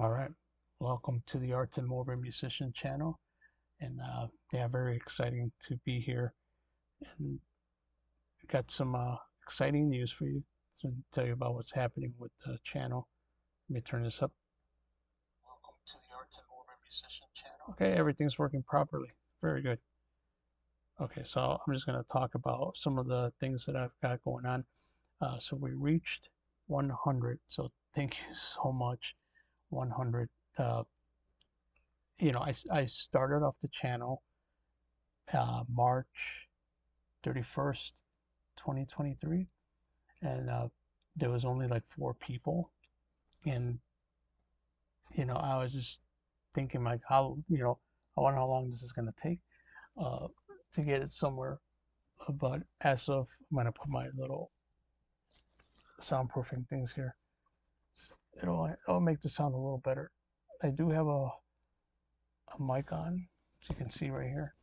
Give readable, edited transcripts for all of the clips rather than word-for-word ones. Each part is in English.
All right, welcome to the Arts and More Musician channel, and yeah, very exciting to be here, and got some exciting news for you to tell you about what's happening with the channel. Let me turn this up. Welcome to the Arts and More Musician channel. Okay, everything's working properly. Very good. Okay, so I'm just going to talk about some of the things that I've got going on. So we reached 100. So thank you so much. 100. Uh, I started off the channel March 31st, 2023, and there was only like 4 people, and I was just thinking like I wonder how long this is gonna take uh, to get it somewhere. But as of, I'm gonna put my little soundproofing things here. It'll make the sound a little better. I do have a mic on, as you can see right here,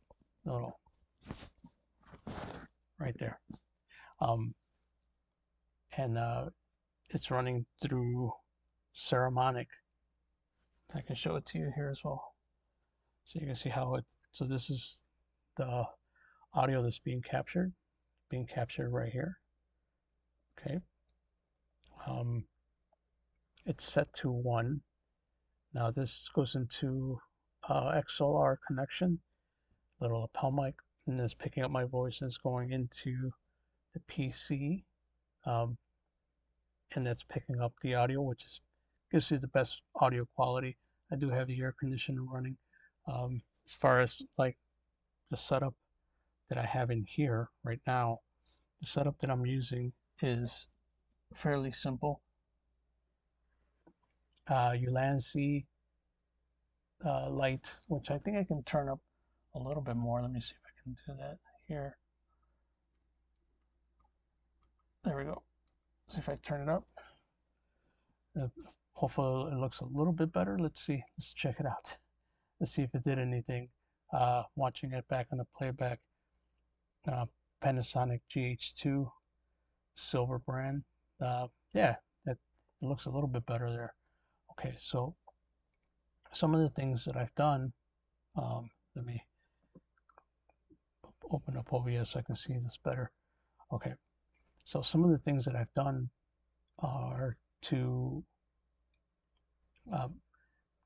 little right there. Um, and it's running through Ceramonic. I can show it to you here as well. So you can see how so this is the audio that's being captured right here. Okay. Um, it's set to 1. Now this goes into XLR connection, little lapel mic, and it's picking up my voice and it's going into the PC, um, and that's picking up the audio, which gives you the best audio quality. I do have the air conditioner running. As far as like the setup that I have in here right now, the setup that I'm using is fairly simple. Ulanzi light, which I think I can turn up a little bit more. Let me see if I can do that here. There we go. See if I turn it up. Uh, Hopefully it looks a little bit better. Let's see. Let's check it out. Let's see if it did anything. Watching it back on the playback. Uh, Panasonic GH2 silver brand. Yeah, it looks a little bit better there. Okay, so some of the things that I've done, let me open up OBS so I can see this better. Okay, so some of the things that I've done are to um,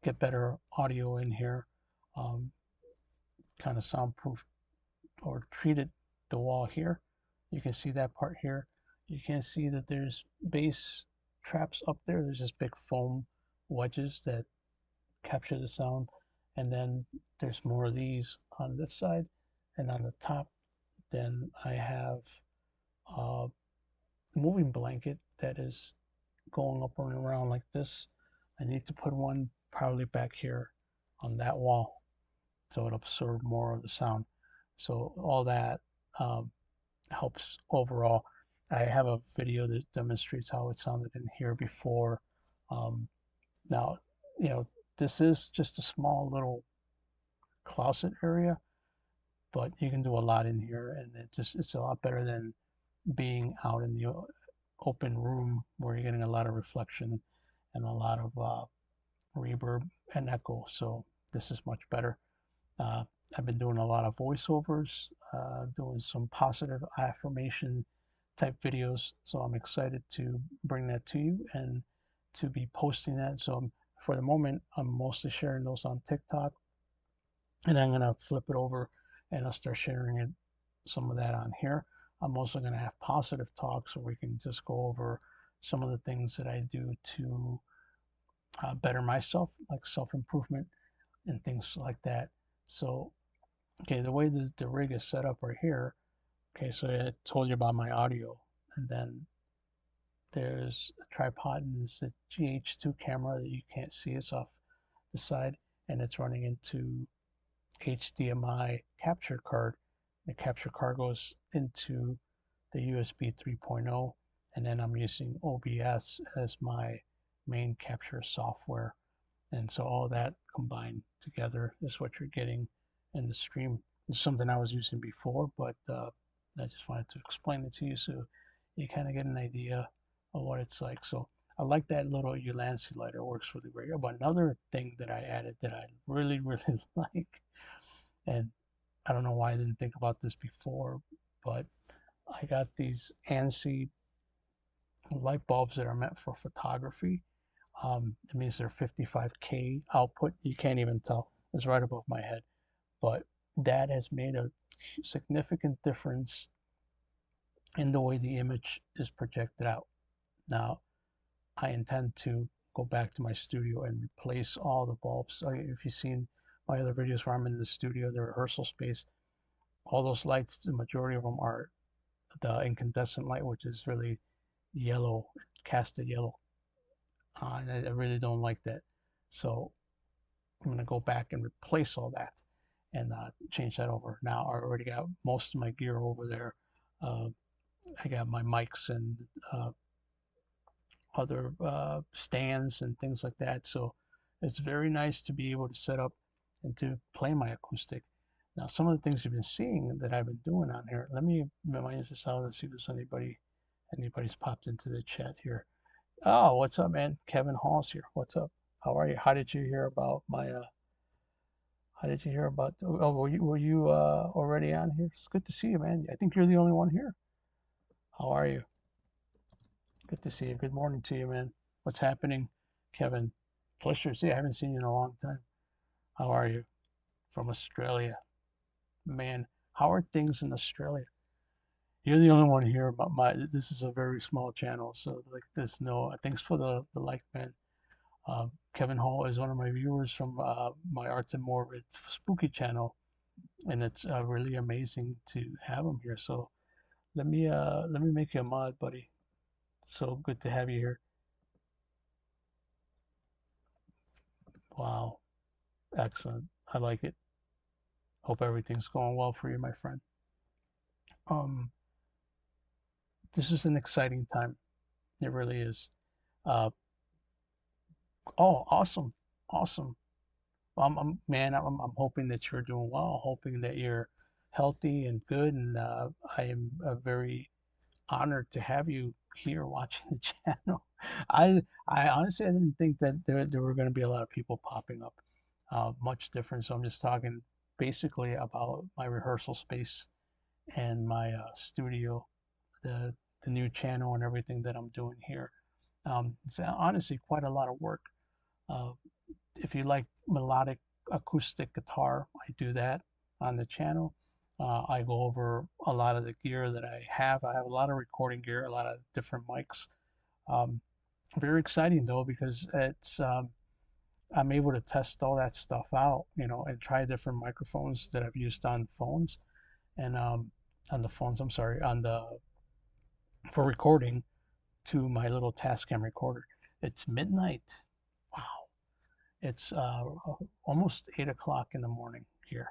get better audio in here, um, kind of soundproof or treated the wall here. You can see that part here. You can see that there's bass traps up there. There's just big foam wedges that capture the sound. And then there's more of these on this side. And on the top, then I have a moving blanket that is going up and around like this. I need to put one probably back here on that wall so it'll absorb more of the sound. So all that um, helps overall. I have a video that demonstrates how it sounded in here before. Um, Now, you know, this is just a small little closet area, but you can do a lot in here, and it's a lot better than being out in the open room where you're getting a lot of reflection and a lot of reverb and echo. So this is much better. Uh, I've been doing a lot of voiceovers, doing some positive affirmation type videos. So I'm excited to bring that to you and to be posting that. So for the moment, I'm mostly sharing those on TikTok, and I'm gonna flip it over and I'll start sharing it, some of that on here. I'm also gonna have positive talks where we can just go over some of the things that I do to better myself, like self-improvement and things like that. So, okay, the way the rig is set up right here, okay, so I told you about my audio, and then there's a tripod, and it's a GH2 camera that you can't see. It's off the side, and it's running into HDMI capture card. The capture card goes into the USB 3.0, and then I'm using OBS as my main capture software. And so all that combined together is what you're getting in the stream. It's something I was using before, but I just wanted to explain it to you so you kind of get an idea of what it's like. So I like that little Ulanzi lighter. It works really great. But another thing that I added that I really, really like, and I don't know why I didn't think about this before, but I got these ANSI light bulbs that are meant for photography. It means they're 55K output. You can't even tell. It's right above my head. But that has made a significant difference in the way the image is projected out. Now, I intend to go back to my studio and replace all the bulbs. If you've seen my other videos where I'm in the studio, the rehearsal space, all those lights, the majority of them are the incandescent light, which is really yellow, cast a yellow. And I really don't like that. So I'm going to go back and replace all that and change that over. Now I already got most of my gear over there. Uh, I got my mics and uh, other stands and things like that. So it's very nice to be able to set up and to play my acoustic. Now, some of the things you've been seeing that I've been doing on here, let me minimize this out and see if there's anybody's popped into the chat here. Oh, what's up, man? Kevin Hall's here. What's up? How are you? How did you hear about my how did you hear about oh were you already on here? It's good to see you, man. I think you're the only one here. How are you? Good to see you. Good morning to you, man. What's happening, Kevin? Pleasure to see you. I haven't seen you in a long time. How are you? From Australia. Man, how are things in Australia? You're the only one here, but this is a very small channel, so like there's no thanks for the like, man. Kevin Hall is one of my viewers from my Arts and Morbid Spooky channel, and it's really amazing to have him here. So let me make you a mod, buddy. So good to have you here. Wow, excellent. I like it. Hope everything's going well for you, my friend. Um, this is an exciting time. It really is. Uh, oh, awesome, awesome. Man, I'm hoping that you're doing well. Hoping that you're healthy and good, and I am very honored to have you here watching the channel. I honestly I didn't think that there were going to be a lot of people popping up. Much different. So I'm just talking basically about my rehearsal space and my studio, the the new channel and everything that I'm doing here. It's honestly quite a lot of work. Uh, if you like melodic acoustic guitar, I do that on the channel. I go over a lot of the gear that I have. I have a lot of recording gear, a lot of different mics. Um, Very exciting though because I'm able to test all that stuff out, and try different microphones that I've used on phones and on the phones. I'm sorry, on the for recording to my little Tascam recorder. It's midnight. Wow. It's almost 8 o'clock in the morning here,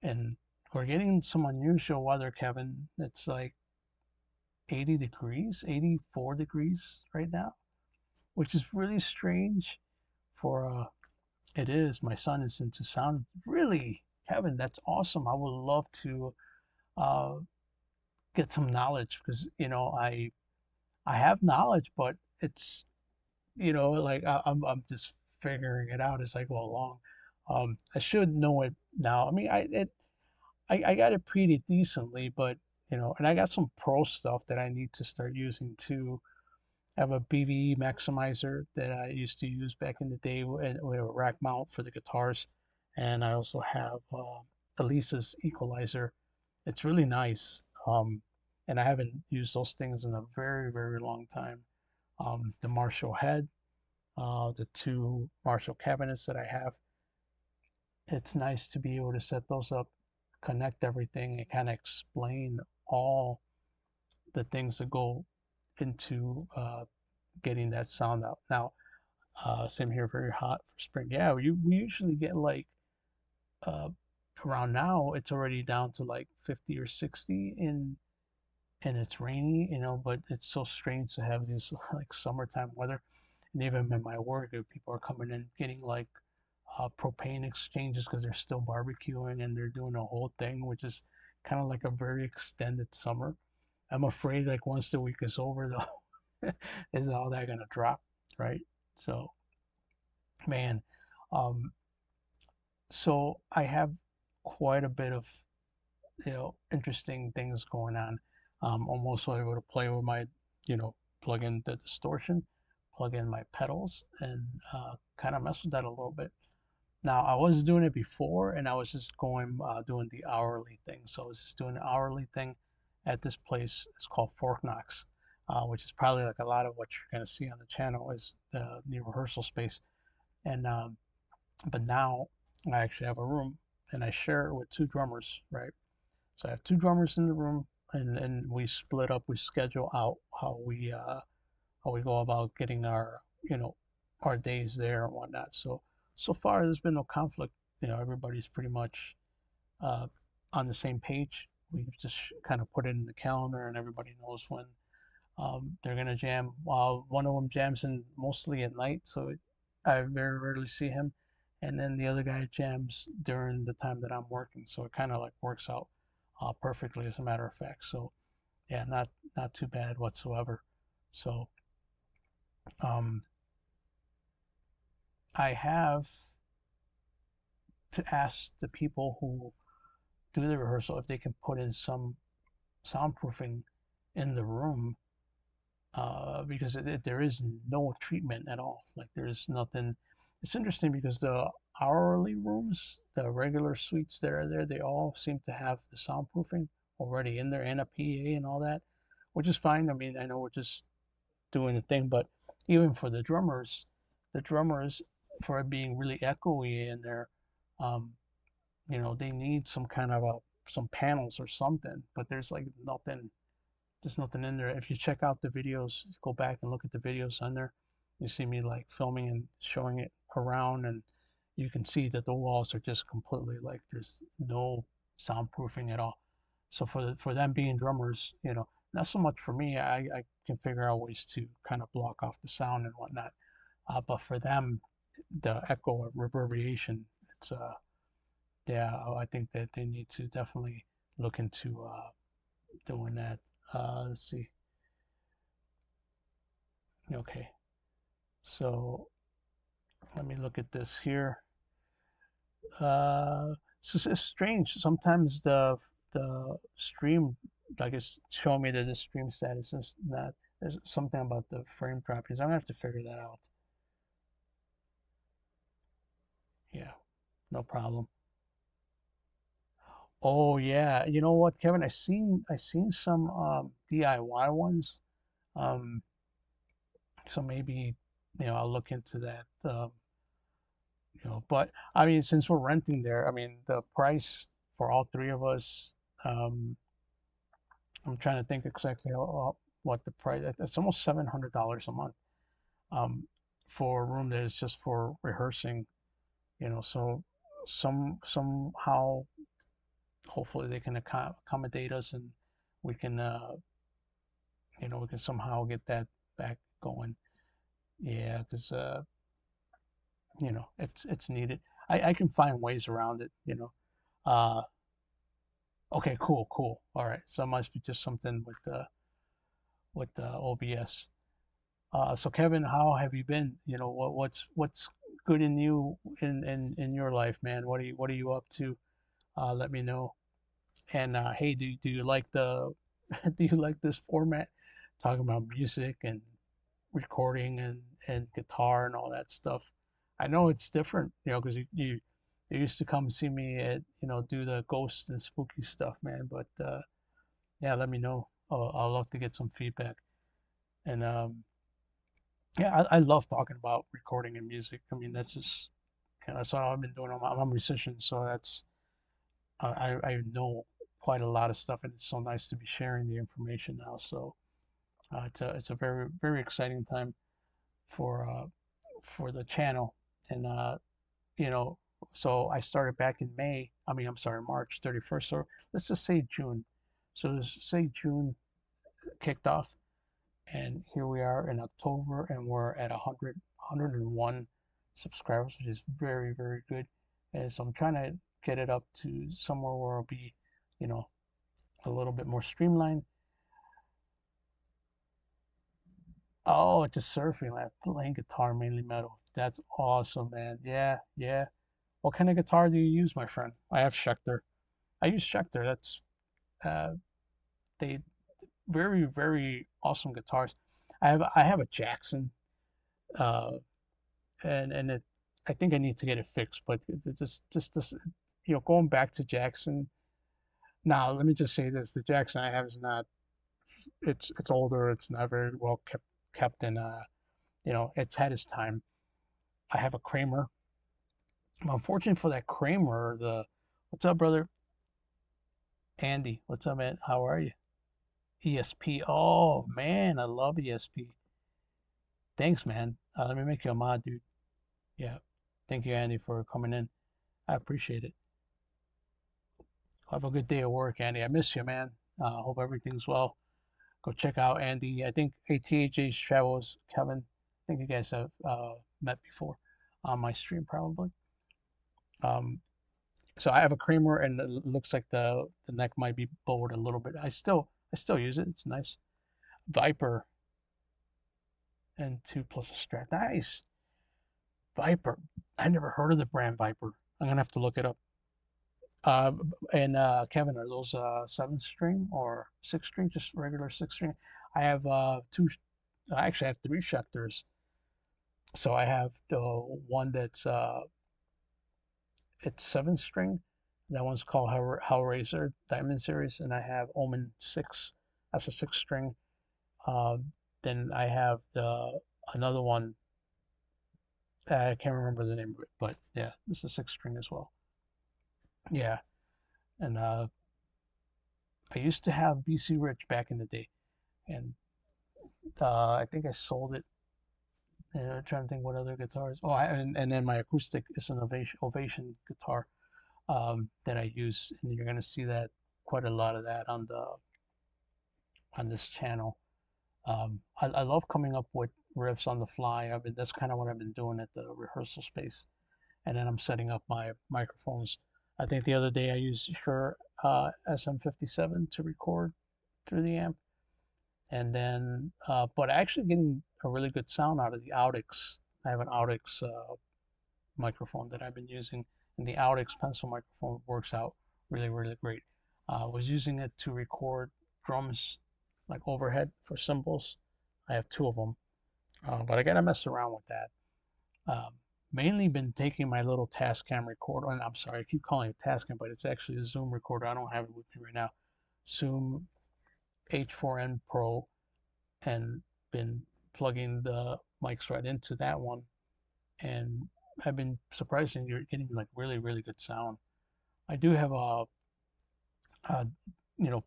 and we're getting some unusual weather, Kevin. It's like 80 degrees, 84 degrees right now, which is really strange for it is. My son is into sound. Really, Kevin, that's awesome. I would love to uh, get some knowledge because I have knowledge, but it's like I'm just figuring it out as I go along. I should know it now. I mean, I got it pretty decently, but and I got some pro stuff that I need to start using too. I have a BVE maximizer that I used to use back in the day with a rack mount for the guitars, and I also have Elisa's equalizer. It's really nice, and I haven't used those things in a very, very long time. The Marshall head, the two Marshall cabinets that I have. It's nice to be able to set those up, connect everything, and kind of explain all the things that go into getting that sound out. Now, same here, very hot for spring. Yeah, we usually get like uh, around now, it's already down to like 50 or 60 and it's rainy, but it's so strange to have this like summertime weather. And even in my work, if people are coming in getting like propane exchanges because they're still barbecuing and they're doing a whole thing, which is kind of like a very extended summer. I'm afraid like once the week is over though, Is all that gonna drop, right? So, man, um, so I have quite a bit of interesting things going on. I'm also able to play with my, plug in the distortion, plug in my pedals, and kind of mess with that a little bit. Now I was doing it before, and I was just going doing the hourly thing. So I was just doing the hourly thing at this place. It's called Fork Knox, which is probably like a lot of what you're gonna see on the channel is the new rehearsal space. And but now I actually have a room, and I share it with two drummers, right? So I have two drummers in the room, and we split up. We schedule out how we go about getting our our days there and whatnot. So so far there's been no conflict. Everybody's pretty much uh, on the same page. We just kind of put it in the calendar, and everybody knows when they're gonna jam. One of them jams in mostly at night, so I very rarely see him, and then the other guy jams during the time that I'm working. So it kind of like works out perfectly, as a matter of fact. So yeah, not too bad whatsoever. So um, I have to ask the people who do the rehearsal if they can put in some soundproofing in the room because there is no treatment at all. Like there's nothing. It's interesting because the hourly rooms, the regular suites that are there, they all seem to have the soundproofing already in there and a PA and all that, which is fine. I mean, I know we're just doing the thing, but even for the drummers, for it being really echoey in there, um, they need some kind of some panels or something. But there's nothing in there. If you check out the videos, go back and look at the videos on there, you see me like filming and showing it around, and you can see that the walls are just completely like there's no soundproofing at all. So for them being drummers, not so much for me. I can figure out ways to kind of block off the sound and whatnot. But for them, the echo or reverberation, it's yeah, I think that they need to definitely look into doing that. Let's see. Okay, so let me look at this here. It's strange. Sometimes the stream, like it's showing me that the stream status is not. There's something about the frame properties. I'm gonna have to figure that out. Yeah, no problem. Oh yeah, you know what, Kevin? I seen some DIY ones. Um, so maybe I'll look into that. But I mean, since we're renting there, I mean, the price for all three of us, um, I'm trying to think exactly what the price. It's almost $700 a month for a room that is just for rehearsing. So somehow, hopefully, they can accommodate us, and we can, we can somehow get that back going. Yeah, because it's needed. I can find ways around it. Uh, Okay, cool, cool. All right. So it must be just something with the OBS. So Kevin, how have you been? What's good in you in your life, man? What are you up to? Let me know. And hey, do you like the do you like this format? Talking about music and recording and guitar and all that stuff. I know it's different, because you used to come see me at do the ghost and spooky stuff, man. But yeah, let me know. I'll love to get some feedback. And yeah, I love talking about recording and music. I mean, that's just that's what I've been doing. I'm a musician, so that's I know quite a lot of stuff, and it's so nice to be sharing the information now. So it's a very very exciting time for uh, for the channel, and you know, so I started back in May. I mean, I'm sorry, March 31st. So let's just say June. So let's say June kicked off, and here we are in October, and we're at 101 subscribers, which is very, very good. And so I'm trying to get it up to somewhere where it'll be, you know, a little bit more streamlined. Oh, just surfing, like playing guitar, mainly metal. That's awesome, man. Yeah, yeah. What kind of guitar do you use, my friend? I have Schecter. I use Schecter. That's uh, they very, very awesome guitars. I have a Jackson, uh, and it I think I need to get it fixed. But it's just this, going back to Jackson. Now, let me just say this: the Jackson I have is not. It's older. It's not very well kept, and it's had its time. I have a Kramer. Unfortunately for that Kramer, the what's up, brother? Andy, what's up, man? How are you? ESP. Oh man, I love ESP. Thanks, man. Let me make you a mod, dude. Yeah. Thank you, Andy, for coming in. I appreciate it. Have a good day at work, Andy. I miss you, man. Hope everything's well. Go check out Andy. I think ATH's Travels, Kevin. I think you guys have met before on my stream, probably. Um, so I have a Kramer, and it looks like the neck might be bowed a little bit. I still use it. It's nice. Viper and two plus a Strat. Nice. Viper. I never heard of the brand Viper. I'm gonna have to look it up. Uh, and Kevin, are those 7 string or 6 string? Just regular 6 string. I have two. I actually have three Schecters. So I have the one that's it's 7 string. That one's called Hellraiser Diamond Series, and I have Omen 6. That's a 6 string. Then I have the another one. I can't remember the name of it, but yeah, this is a 6 string as well. Yeah, and I used to have BC Rich back in the day, and I think I sold it. I'm trying to think what other guitars. Oh, and then my acoustic is an Ovation guitar that I use, and you're gonna see that quite a lot of that on this channel. I love coming up with riffs on the fly. That's kind of what I've been doing at the rehearsal space, and then I'm setting up my microphones. I think the other day I used Shure SM57 to record through the amp, and then but actually getting a really good sound out of the Audix. I have an Audix microphone that I've been using, and the Audix pencil microphone works out really, really great. I was using it to record drums, like overhead for cymbals. I have two of them, but I gotta mess around with that. Um, Mainly been taking my little Tascam recorder, and I'm sorry, I keep calling it Tascam, but it's actually a Zoom recorder. I don't have it with me right now. Zoom H4n Pro, and been plugging the mics right into that one, and I've been surprised and you're getting like really, really good sound. I do have a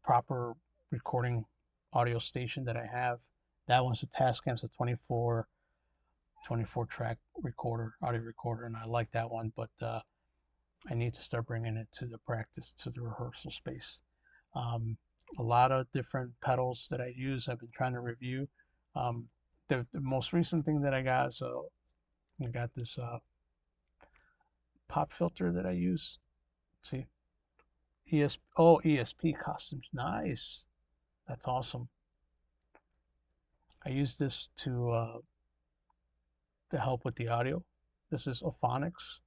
proper recording audio station that I have. That one's a Tascam, it's a 24 track recorder, audio recorder, and I like that one, but I need to start bringing it to the practice, to the rehearsal space. Um, a lot of different pedals that I use, I've been trying to review. The most recent thing that I got, so I got this pop filter that I use. Let's see, ESP Customs, nice. That's awesome. I use this to help with the audio. This is Ophonics,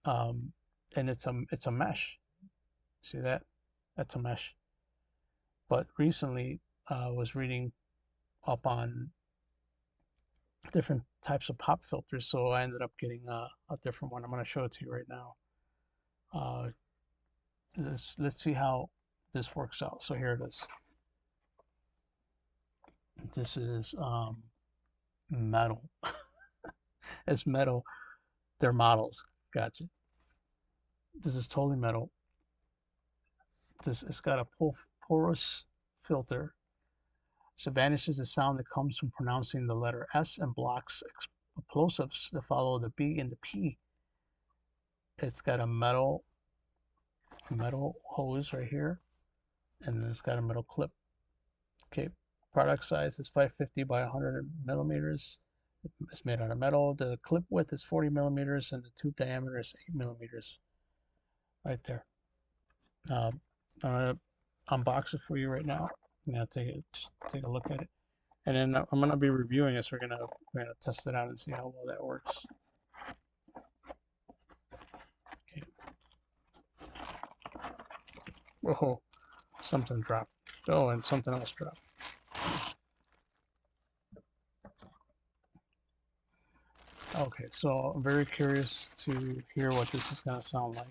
um, and it's a mesh. See that? That's a mesh. But recently, I was reading up on different types of pop filters, so I ended up getting a different one. I'm going to show it to you right now. Uh, let's see how this works out. So here it is. This is metal. It's metal. They're models. Gotcha. This is totally metal. This it's got a porous filter. So vanishes the sound that comes from pronouncing the letter S and blocks explosives that follow the B and the P. It's got a metal hose right here, and then it's got a metal clip. Okay, product size is 550 by 100 millimeters. It's made out of metal. The clip width is 40 millimeters, and the tube diameter is 8 millimeters. Right there. I'm gonna unbox it for you right now. Now take a look at it. And then I'm gonna be reviewing this. We're gonna test it out and see how well that works. Okay. Oh, something dropped. Oh, and something else dropped. Okay, so I'm very curious to hear what this is gonna sound like.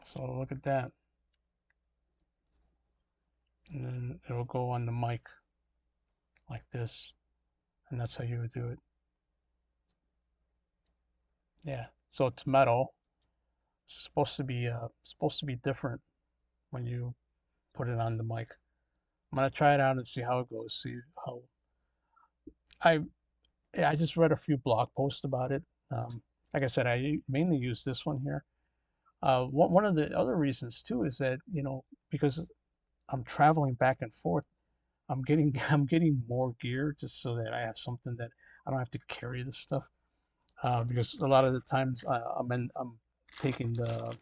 So look at that. And then it'll go on the mic like this. And that's how you would do it. Yeah. So it's metal. It's supposed to be different when you put it on the mic. I'm gonna try it out and see how it goes. See how I yeah, I just read a few blog posts about it. Like I said, I mainly use this one here. One of the other reasons too is that because I'm traveling back and forth, I'm getting more gear just so that I have something that I don't have to carry this stuff. Because a lot of the times taking the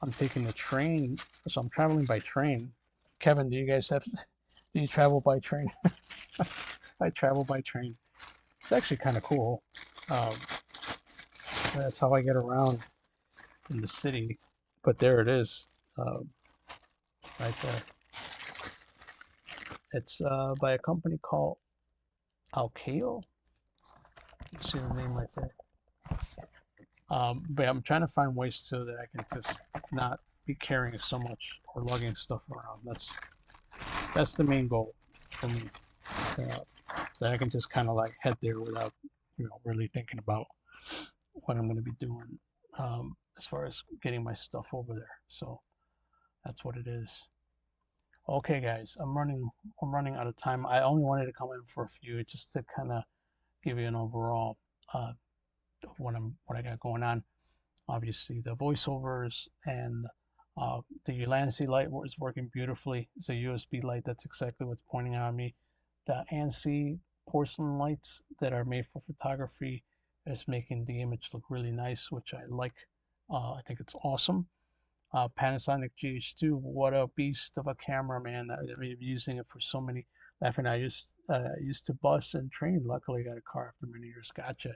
I'm taking the train, so I'm traveling by train. Kevin, do you travel by train? I travel by train. It's actually kind of cool. Um, that's how I get around in the city. But there it is, right there. It's by a company called Alkeo. You see the name right there. But I'm trying to find ways so that I can just not be carrying so much or lugging stuff around. That's the main goal for me. So that I can just kind of like head there without, really thinking about what I'm going to be doing as far as getting my stuff over there. So that's what it is. Okay, guys, I'm running out of time. I only wanted to come in for a few just to kind of give you an overall uh, what I got going on. Obviously, the voiceovers and the Ulanzi light is working beautifully. It's a USB light. That's exactly what's pointing out on me. The ANSI porcelain lights that are made for photography is making the image look really nice, which I like. I think it's awesome. Panasonic GH2, what a beast of a camera, man! I've been using it for so many. Laughing, I used to bus and train. Luckily, I got a car after many years. Gotcha.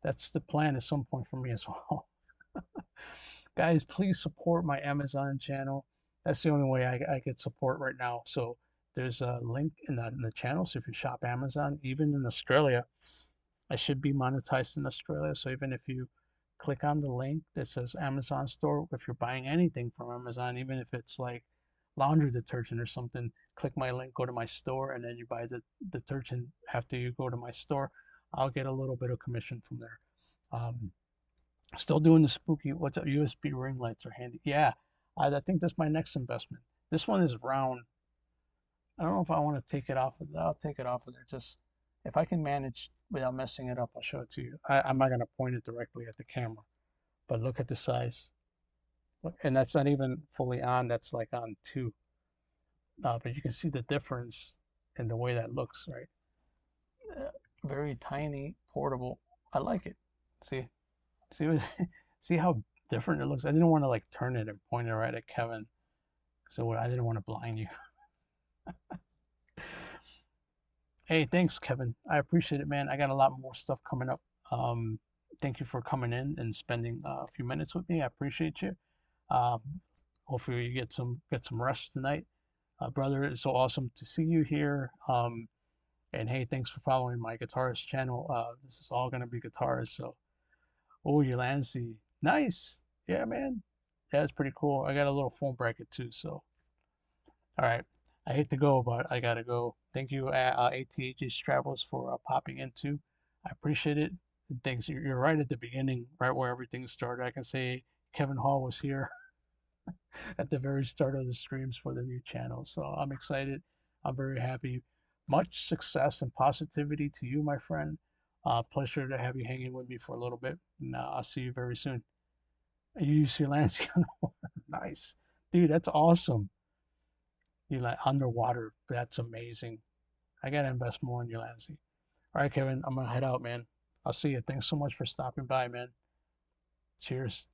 That's the plan at some point for me as well. Guys, please support my Amazon channel. That's the only way I get support right now. So there's a link in the channel. So if you shop Amazon, even in Australia, I should be monetized in Australia. So even if you click on the link that says Amazon store, if you're buying anything from Amazon, even if it's like laundry detergent or something, click my link, go to my store, and then you buy the detergent after you go to my store. I'll get a little bit of commission from there. Um, Still doing the spooky, what's up, USB ring lights are handy. Yeah, I think that's my next investment. This one is round. I don't know if I want to take it off of there. I'll take it off of there. Just if I can manage without messing it up, I'll show it to you. I'm not going to point it directly at the camera, but look at the size. And that's not even fully on. That's like on two. But you can see the difference in the way that looks, right? Uh, Very tiny, portable. I like it. See, see, see how different it looks. I didn't want to like turn it and point it right at Kevin, so I didn't want to blind you. Hey, thanks, Kevin. I appreciate it, man. I got a lot more stuff coming up. Um, Thank you for coming in and spending a few minutes with me. I appreciate you. Um, Hopefully you get some rest tonight, brother. It's so awesome to see you here. And hey, thanks for following my guitarist channel. This is all gonna be guitars. So, oh, Ulanzi, nice. Yeah, man. Yeah, it's pretty cool. I got a little phone bracket too. So, all right. I hate to go, but I gotta go. Thank you, ATH's Travels, for popping in too. I appreciate it. And thanks. You're right at the beginning, right where everything started. I can say Kevin Hall was here at the very start of the streams for the new channel. So I'm excited. I'm very happy. Much success and positivity to you, my friend. Pleasure to have you hanging with me for a little bit. And I'll see you very soon. You use your Lancia. Nice. Dude, that's awesome. You like underwater. That's amazing. I gotta invest more in your Lancia. All right, Kevin, I'm gonna head out, man. I'll see you. Thanks so much for stopping by, man. Cheers.